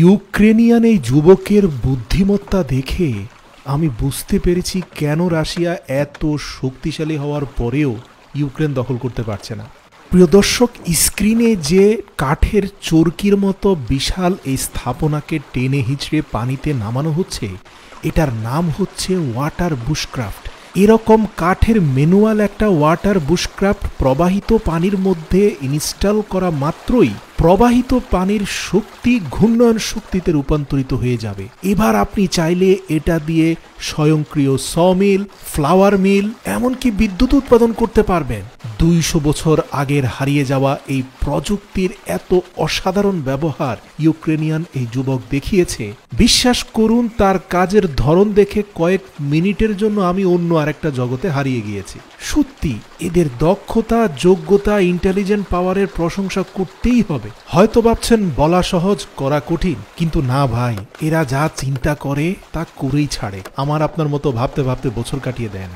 Ukrainian এই যুবকের বুদ্ধিমত্তা দেখে আমি বুঝতে পেরেছি কেন রাশিয়া এত শক্তিশালী হওয়ার পরেও ইউক্রেন দখল করতে পারছে না। প্রিয় দর্শক, স্ক্রিনে যে কাঠের চরকির মতো বিশাল এই স্থাপনাকে টেনে হিঁচড়ে পানিতে নামানো হচ্ছে, এটার নাম হচ্ছে ওয়াটার বুশক্রাফট। এরকম কাঠের ম্যানুয়াল একটা ওয়াটার বুশক্রাফট প্রবাহিত পানির মধ্যে ইনস্টল করা মাত্রই প্রবাহিত পানির শক্তি ঘূর্ণয়ন শক্তিতে রূপান্তরিত হয়ে যাবে। এবার আপনি চাইলে এটা দিয়ে স্বয়ংক্রিয় সমিল, ফ্লাওয়ার মিল, এমনকি বিদ্যুৎ উৎপাদন করতে পারবেন। 200 বছর আগের হারিয়ে যাওয়া এই প্রযুক্তির এত অসাধারণ ব্যবহার ইউক্রেনিয়ান এই যুবক দেখিয়েছে। বিশ্বাস করুন, তার কাজের ধরন দেখে কয়েক মিনিটের জন্য আমি অন্য আরেকটা জগতে হারিয়ে গিয়েছি। সত্যি এদের দক্ষতা, যোগ্যতা, ইন্টেলিজেন্ট পাওয়ারের প্রশংসা করতেই হবে। হয়তো ভাবছেন বলা সহজ করা কঠিন, কিন্তু না ভাই, এরা যা চিন্তা করে তা করেই ছাড়ে। আমার আপনার মতো ভাবতে ভাবতে বছর কাটিয়ে দেন।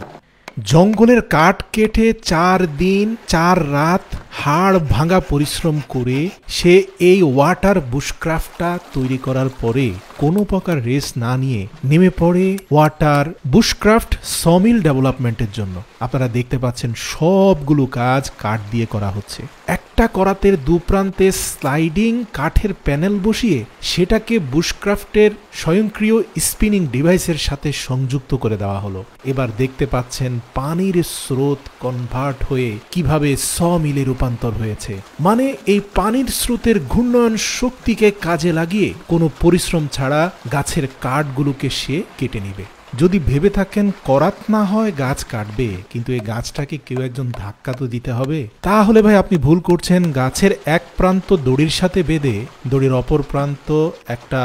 জঙ্গলের কাঠ কেটে 4 দিন 4 রাত হাড় ভাঙা পরিশ্রম করে সে এই ওয়াটার বুশক্রাফটটা তৈরি করার পরে কোনো প্রকার রেস্ট না নিয়ে নেমে পড়ে ওয়াটার বুশক্রাফট সমিল ডেভেলপমেন্টের জন্য। আপনারা দেখতে পাচ্ছেন সবগুলো কাজ কাঠ দিয়ে করা হচ্ছে। একটা করাতের দুপ্রান্তে স্লাইডিং কাঠের প্যানেল বসিয়ে সেটাকে বুশক্রাফটের স্বয়ংক্রিয় স্পিনিং ডিভাইসের সাথে সংযুক্ত করে দেওয়া হলো। এবার দেখতে পাচ্ছেন পানির স্রোত কনভার্ট হয়ে কিভাবে সমিলে রূপান্তর হয়েছে। মানে এই পানির স্রোতের ঘূর্ণয়ন শক্তিকে কাজে লাগিয়ে কোনো পরিশ্রম ছাড়া গাছের কাঠগুলোকে সে কেটে নিবে। যদি ভেবে থাকেন করাত না হয় গাছ কাটবে, কিন্তু এই গাছটাকে কেউ একজন ধাক্কা তো দিতে হবে, তাহলে ভাই আপনি ভুল করছেন। গাছের এক প্রান্ত দড়ির সাথে বেঁধে দড়ির অপর প্রান্ত একটা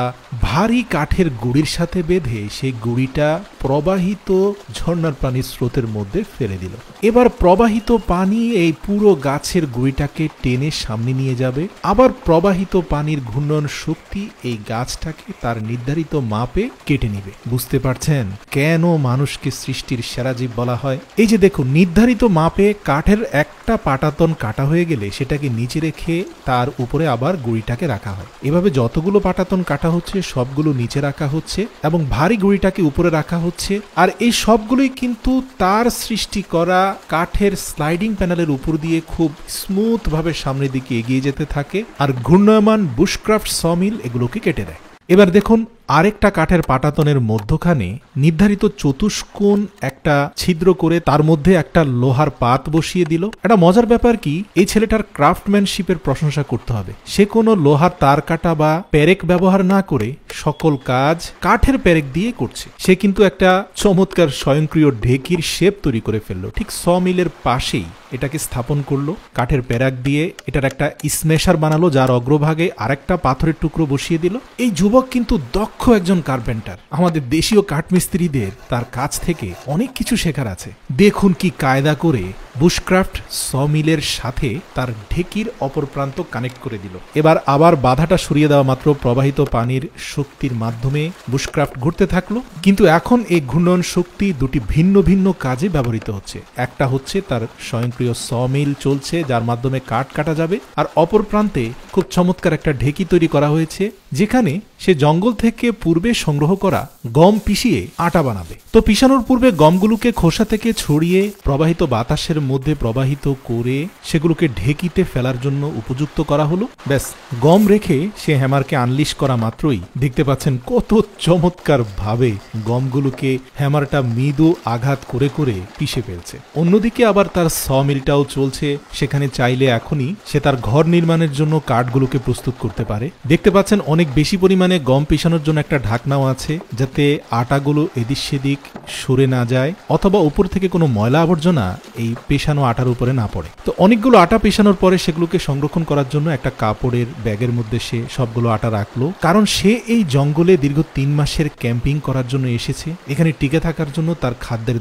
ভারী কাঠের গুড়ির সাথে বেঁধে সেই গুড়িটা প্রবাহিত ঝর্ণার পানির স্রোতের মধ্যে ফেলে দিল। এবার প্রবাহিত পানি এই পুরো গাছের গুড়িটাকে টেনে সামনে নিয়ে যাবে। আবার প্রবাহিত পানির ঘূর্ণন শক্তি এই গাছটাকে তার নির্ধারিত মাপে কেটে নিবে। বুঝতে পারছেন কেন মানুষকে সৃষ্টির সেরা জীব বলা হয়? এই যে দেখুন, নির্ধারিত মাপে কাঠের একটা পাটাতন কাটা হয়ে গেলে সেটাকে নিচে রেখে তার উপরে আবার গুড়িটাকে রাখা হয়। এভাবে যতগুলো পাটাতন কাটা হচ্ছে সবগুলো নিচে রাখা হচ্ছে এবং ভারী গুড়িটাকে উপরে রাখা হচ্ছে। আর এই সবগুলোই কিন্তু তার সৃষ্টি করা কাঠের স্লাইডিং প্যানেলের উপর দিয়ে খুব স্মুথ ভাবে সামনের দিকে এগিয়ে যেতে থাকে আর ঘূর্ণয়মান বুশক্রাফট সমিল এগুলোকে কেটে দেয়। এবার দেখুন, আরেকটা কাঠের পাটাতনের মধ্যখানে নির্ধারিত চতুষ্কোণ একটা ছিদ্র করে তার মধ্যে একটা লোহার পাত বসিয়ে দিল। একটা মজার ব্যাপার কি, এই ছেলেটার ক্রাফটম্যানশিপের প্রশংসা করতে হবে। সে কোনো লোহার তার কাটা বা পেরেক ব্যবহার না করে সকল কাজ কাঠের পেরেক দিয়ে করছে। সে কিন্তু একটা চমৎকার স্বয়ংক্রিয় ঢেকির শেপ তৈরি করে ফেললো। ঠিক সমিলের পাশেই এটাকে স্থাপন করলো কাঠের পেরাক দিয়ে। এটার একটা স্মেশার বানালো, যার অগ্রভাগে আরেকটা পাথরের টুকরো বসিয়ে দিল। এই যুবক কিন্তু দক্ষ একজন কার্পেন্টার। আমাদের দেশীয় কাঠমিস্ত্রিদের তার কাছ থেকে অনেক কিছু শেখার আছে। দেখুন কি কায়দা করে বুশক্রাফট সমিলের সাথে তার ঢেকির অপর প্রান্ত কানেক্ট করে দিল। এবার আবার বাধাটা সরিয়ে দেওয়া মাত্র প্রবাহিত পানির শক্তির মাধ্যমে বুশক্রাফট ঘুরতে থাকলো। কিন্তু এখন এই ঘূর্ণন শক্তি দুটি ভিন্ন ভিন্ন কাজে ব্যবহৃত হচ্ছে। একটা হচ্ছে তার স্বয়ংক্রিয় সমিল চলছে, যার মাধ্যমে কাঠ কাটা যাবে, আর অপর প্রান্তে খুব চমৎকার একটা ঢেকি তৈরি করা হয়েছে, যেখানে সে জঙ্গল থেকে পূর্বে সংগ্রহ করা গম পিষিয়ে আটা বানাবে। তো পিষানোর পূর্বে গমগুলোকে খোসা থেকে ছড়িয়ে প্রবাহিত বাতাসের মধ্যে প্রবাহিত করে সেগুলোকে ঢেকিতে ফেলার জন্য উপযুক্ত করা হলো। ব্যাস, গম রেখে সে হ্যামারকে আনলিশ করা মাত্রই দেখতে পাচ্ছেন কত চমৎকার ভাবে গমগুলোকে হ্যামারটা মৃদু আঘাত করে করে পিষে ফেলছে। অন্যদিকে আবার তার সমিলটাও চলছে। সেখানে চাইলে এখনই সে তার ঘর নির্মাণের জন্য কাঠগুলোকে প্রস্তুত করতে পারে। দেখতে পাচ্ছেন অনেক বেশি পরিমাণে গম পিষানোর জন্য একটা ঢাকনাও আছে, যাতে আটাগুলো এদিক সেদিক সরে না যায় অথবা উপর থেকে কোনো ময়লা আবর্জনা এই পেশানো আটার উপরে না পড়ে। তো অনেকগুলো আটা পেশানোর পরে সেগুলোকে সংরক্ষণ করার জন্য একটা কাপড়ের ব্যাগের মধ্যে সে সবগুলো আটা রাখলো। কারণ সে এই জঙ্গলে দীর্ঘ 3 মাসের ক্যাম্পিং করার জন্য এসেছে। এখানে টিকে থাকার জন্য তার খাদ্যের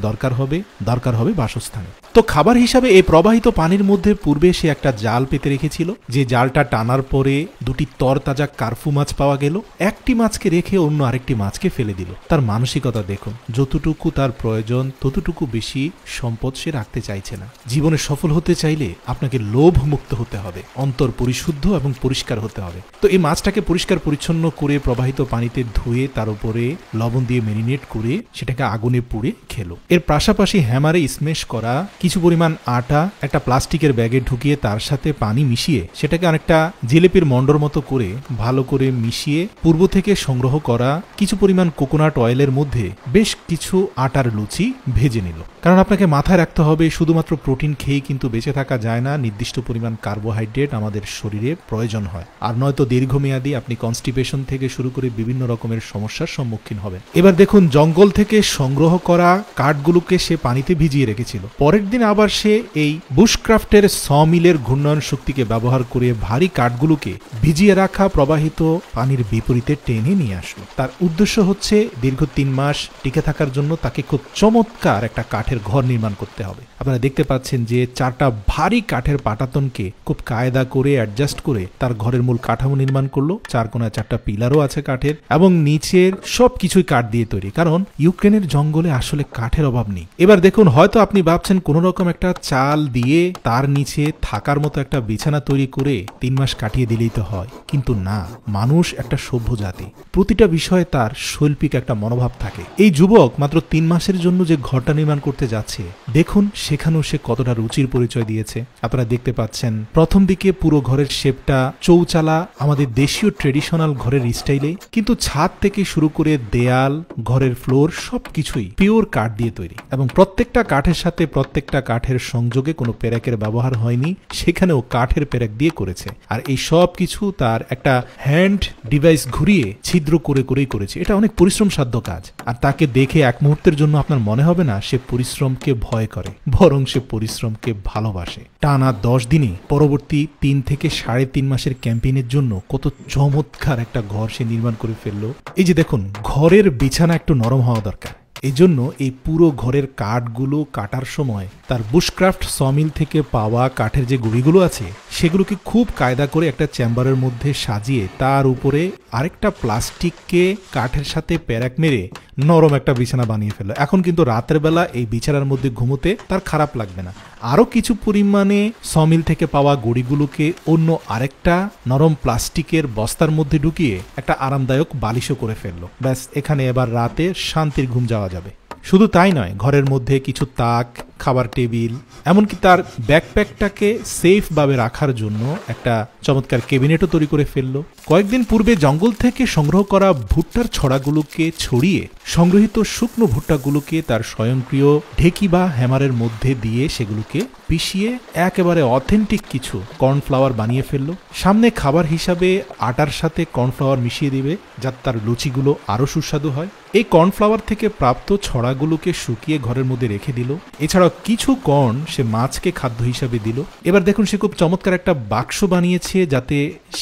দরকার হবে বাসস্থানে। তো খাবার হিসাবে এই প্রবাহিত পানির মধ্যে পূর্বে সে একটা জাল পেতে রেখেছিল, যে জালটা টানার পরে দুটি তরতাজা কার্ফু মাছ পাওয়া গেল। একটি মাছকে রেখে অন্য আরেকটি মাছকে ফেলে দিল। তার মানসিকতা দেখুন, যতটুকু তার প্রয়োজন ততটুকু বেশি সম্পদ সে রাখতে চাইছে না। জীবনে সফল হতে চাইলে আপনাকে লোভ মুক্ত হতে হবে, অন্তর পরিশুদ্ধ এবং পরিষ্কার হতে হবে। তো এই মাছটাকে পরিষ্কার পরিচ্ছন্ন করে প্রবাহিত পানিতে ধুয়ে তার উপরে লবণ দিয়ে ম্যারিনেট করে সেটাকে আগুনে পুড়ে খেলো। এর পাশাপাশি হ্যামারে স্মেশ করা কিছু পরিমাণ আটা একটা প্লাস্টিকের ব্যাগে ঢুকিয়ে তার সাথে পানি মিশিয়ে সেটাকে অনেকটা জিলেপির মন্ডর মতো করে ভালো করে মিশিয়ে পূর্ব থেকে সংগ্রহ করা কিছু পরিমাণ কোকোনাট অয়েলের মধ্যে বেশ কিছু আটার লুচি ভেজে নিল। কারণ আপনাকে মাথায় রাখতে হবে, শুধুমাত্র প্রোটিন খেয়েই কিন্তু বেঁচে থাকা যায় না, নির্দিষ্ট পরিমাণ কার্বোহাইড্রেট আমাদের শরীরে প্রয়োজন হয়। আর নয়তো দীর্ঘমেয়াদী আপনি কনস্টিপেশন থেকে শুরু করে বিভিন্ন রকমের সমস্যার সম্মুখীন হবেন। এবার দেখুন, জঙ্গল থেকে সংগ্রহ করা কাঠগুলোকে সে পানিতে ভিজিয়ে রেখেছিল। পরের দিন আবার সে এই বুশক্রাফটের সমিলের ঘূর্ণয়ন শক্তিকে ব্যবহার করে ভারী কাঠগুলোকে ভিজিয়ে রাখা প্রবাহিত পানির বিপরীতে টেনে নিয়ে আসলো। তার উদ্দেশ্য হচ্ছে দীর্ঘ 3 মাস টিকে থাকার জন্য তাকে খুব চমৎকার একটা কাঠের ঘর নির্মাণ করতে হবে। আপনারা দেখতে পাচ্ছেন যে 4টা ভারী কাঠের পাটাতনকে খুব কায়দা করে অ্যাডজাস্ট করে তার ঘরের মূল কাঠামো নির্মাণ করলো। 4 কোণায় 4টা পিলারও আছে কাঠের, এবং নিচের সবকিছুই কাঠ দিয়ে তৈরি, কারণ ইউক্রেনের জঙ্গলে আসলে কাঠের অভাব নেই। এবার দেখুন, হয়তো আপনি ভাবছেন কোন রকম একটা চাল দিয়ে তার নিচে থাকার মতো একটা বিছানা তৈরি করে 3 মাস কাটিয়ে দিলেই তো হয়, কিন্তু না, মানুষ একটা সভ্য জাতি, প্রতিটা বিষয়ে তার শৈল্পিক একটা মনোভাব থাকে। এই যুবক মাত্র 3 মাসের জন্য যে ঘরটা নির্মাণ করতে যাচ্ছে, দেখুন সেখানেও সে কতটা রুচির পরিচয় দিয়েছে। আপনারা দেখতে পাচ্ছেন প্রথম দিকে পুরো ঘরের শেপটা চৌচালা আমাদের দেশীয় ট্রেডিশনাল ঘরের স্টাইলে, কিন্তু ছাদ থেকে শুরু করে দেয়াল, ঘরের ফ্লোর সবকিছুই পিওর কাঠ দিয়ে তৈরি, এবং প্রত্যেকটা কাঠের সাথে প্রত্যেকটা কাঠের সংযোগে কোনো পেরেকের ব্যবহার হয়নি, সেখানেও কাঠের পেরেক দিয়ে করেছে। আর এই সব কিছু তার একটা হ্যান্ড ডিভাইস ঘুরিয়ে ছিদ্র করে করেই করেছে। এটা অনেক পরিশ্রম সাধ্য কাজ, আর তাকে দেখে এক মুহূর্তের জন্য আপনার মনে হবে না সে পরিশ্রমকে ভয় করে, বরং সে পরিশ্রমকে ভালোবাসে। টানা 10 দিনে পরবর্তী 3 থেকে 3.5 মাসের ক্যাম্পেইনের জন্য কত চমৎকার একটা ঘর সে নির্মাণ করে ফেললো। এই যে দেখুন, ঘরের বিছানা একটু নরম হওয়া দরকার। এই জন্য এই পুরো ঘরের কাঠগুলো কাটার সময় তার বুশক্রাফট সমিল থেকে পাওয়া কাঠের যে গুঁড়িগুলো আছে সেগুলোকে খুব কায়দা করে একটা চেম্বারের মধ্যে সাজিয়ে তার উপরে আরেকটা প্লাস্টিককে কাঠের সাথে প্যারাক মেরে নরম একটা বিছানা বানিয়ে ফেললো। এখন কিন্তু রাতের বেলা এই বিছানার মধ্যে ঘুমোতে তার খারাপ লাগবে না। আরও কিছু পরিমাণে সমিল থেকে পাওয়া গুঁড়িগুলোকে অন্য আরেকটা নরম প্লাস্টিকের বস্তার মধ্যে ঢুকিয়ে একটা আরামদায়ক বালিশও করে ফেললো। ব্যাস, এখানে এবার রাতে শান্তির ঘুম যাওয়া যাবে। শুধু তাই নয়, ঘরের মধ্যে কিছু তাক, খাবার টেবিল, এমনকি তার ব্যাকপ্যাকটাকে সেফভাবে রাখার জন্য একটা চমৎকার ক্যাবিনেটও তৈরি করে ফেললো। কয়েকদিন পূর্বে জঙ্গল থেকে সংগ্রহ করা ভুট্টার ছড়াগুলোকে ছড়িয়ে সংগৃহীত শুকনো ভুট্টাগুলোকে তার স্বয়ংক্রিয় ঢেকি বা হ্যামারের মধ্যে দিয়ে সেগুলোকে পিষিয়ে একেবারে অথেন্টিক কিছু কর্নফ্লাওয়ার বানিয়ে ফেললো। সামনে খাবার হিসাবে আটার সাথে কর্নফ্লাওয়ার মিশিয়ে দিবে, যাতে তার লুচিগুলো আরও সুস্বাদু হয়। এই কর্নফ্লাওয়ার থেকে প্রাপ্ত ছড়াগুলোকে শুকিয়ে ঘরের মধ্যে রেখে দিল। এছাড়াও কিছু কর্ন সে মাছকে খাদ্য হিসাবে দিল। এবার দেখুন, সে খুব চমৎকার একটা বাক্স বানিয়েছে, যাতে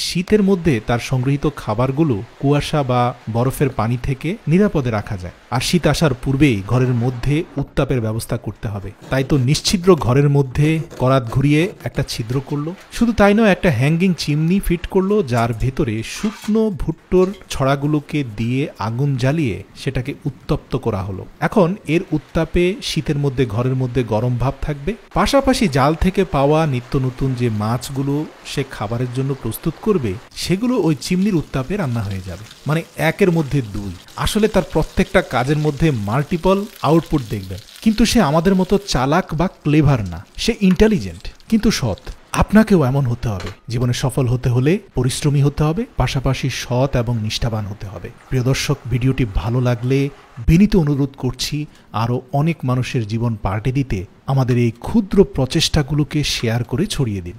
শীতের মধ্যে তার সংগৃহীত খাবারগুলো কুয়াশা বা বরফের পানি থেকে নিরাপদে রাখা যায়। আর শীত আসার পূর্বেই ঘরের মধ্যে উত্তাপের ব্যবস্থা করতে হবে, তাই তো নিশ্ছিদ্র ঘরের মধ্যে করাত ঘুরিয়ে একটা ছিদ্র করলো। শুধু তাই নয়, একটা হ্যাঙ্গিং চিমনি ফিট করলো, যার ভেতরে শুকনো ভুট্টোর ছড়াগুলোকে দিয়ে আগুন জ্বালিয়ে সেটাকে উত্তপ্ত করা হলো। এখন এর উত্তাপে শীতের মধ্যে ঘরের মধ্যে গরম ভাব থাকবে। পাশাপাশি জাল থেকে পাওয়া নিত্য নতুন যে মাছগুলো সে খাবারের জন্য প্রস্তুত করবে, সেগুলো ওই চিমনির উত্তাপে রান্না হয়ে যাবে। মানে 1-এর মধ্যে 2। আসলে তার প্রত্যেকটা কাজের মধ্যে মাল্টিপল আউটপুট দেখবেন। কিন্তু সে আমাদের মতো চালাক বা ক্লেভার না, সে ইন্টেলিজেন্ট কিন্তু সৎ। আপনাকেও এমন হতে হবে। জীবনে সফল হতে হলে পরিশ্রমী হতে হবে, পাশাপাশি সৎ এবং নিষ্ঠাবান হতে হবে। প্রিয় দর্শক, ভিডিওটি ভালো লাগলে বিনীত অনুরোধ করছি আরও অনেক মানুষের জীবন পাল্টে দিতে আমাদের এই ক্ষুদ্র প্রচেষ্টাগুলোকে শেয়ার করে ছড়িয়ে দিন।